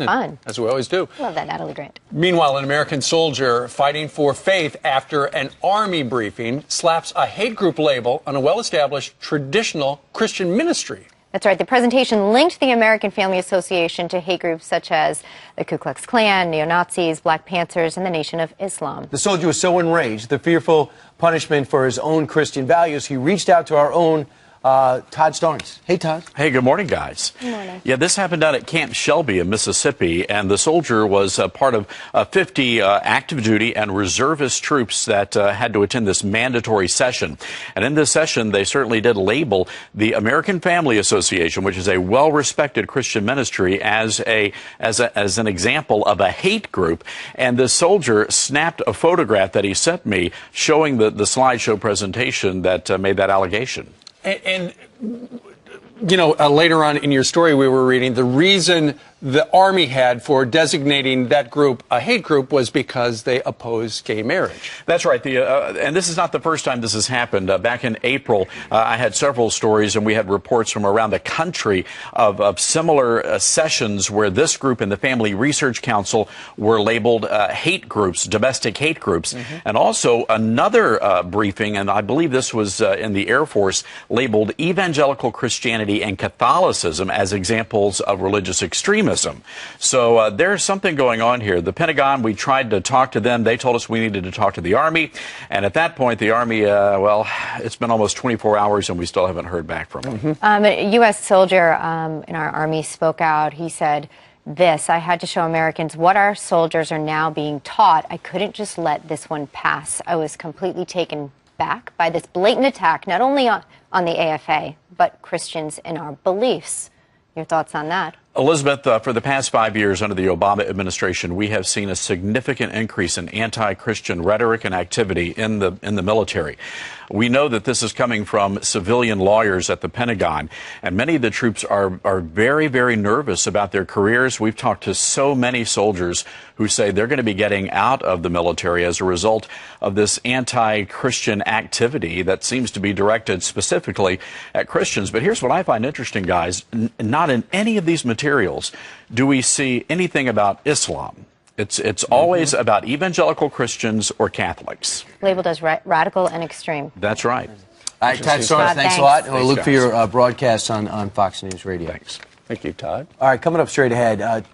Fun. As we always do. Love that, Natalie Grant. Meanwhile, an American soldier fighting for faith after an army briefing slaps a hate group label on a well-established traditional Christian ministry. That's right. The presentation linked the American Family Association to hate groups such as the Ku Klux Klan, neo-Nazis, Black Panthers, and the Nation of Islam. The soldier was so enraged, the fearful punishment for his own Christian values, he reached out to our own Todd Starnes. Hey, Todd. Hey, good morning, guys. Good morning. Yeah, this happened down at Camp Shelby in Mississippi, and the soldier was part of 50 active duty and reservist troops that had to attend this mandatory session. And in this session, they certainly did label the American Family Association, which is a well-respected Christian ministry, as an example of a hate group. And the soldier snapped a photograph that he sent me showing the slideshow presentation that made that allegation. And you know, later on in your story we were reading, the reason the Army had for designating that group a hate group was because they opposed gay marriage. That's right. And this is not the first time this has happened. Back in April, I had several stories, and we had reports from around the country of similar sessions where this group and the Family Research Council were labeled hate groups, domestic hate groups. And also another briefing, and I believe this was in the Air Force, labeled Evangelical Christianity and Catholicism as examples of religious extremism. So there's something going on here. The Pentagon, we tried to talk to them. They told us we needed to talk to the Army. And at that point, the Army, well, it's been almost 24 hours and we still haven't heard back from them. A U.S. soldier in our Army spoke out. He said this: I had to show Americans what our soldiers are now being taught. I couldn't just let this one pass. I was completely taken back by this blatant attack, not only on the AFA, but Christians in our beliefs. Your thoughts on that? Elizabeth, for the past 5 years under the Obama administration, we have seen a significant increase in anti-Christian rhetoric and activity in the military. We know that this is coming from civilian lawyers at the Pentagon, and many of the troops are very, very nervous about their careers. We've talked to so many soldiers who say they're going to be getting out of the military as a result of this anti-Christian activity that seems to be directed specifically at Christians. But here's what I find interesting, guys. Not in any of these materials do we see anything about Islam. It's always about evangelical Christians or Catholics. Labeled as radical and extreme. That's right. All right, Todd Starnes, thanks a lot. And we'll look guys. for your broadcasts on Fox News Radio. Thanks. Thank you, Todd. All right, coming up straight ahead,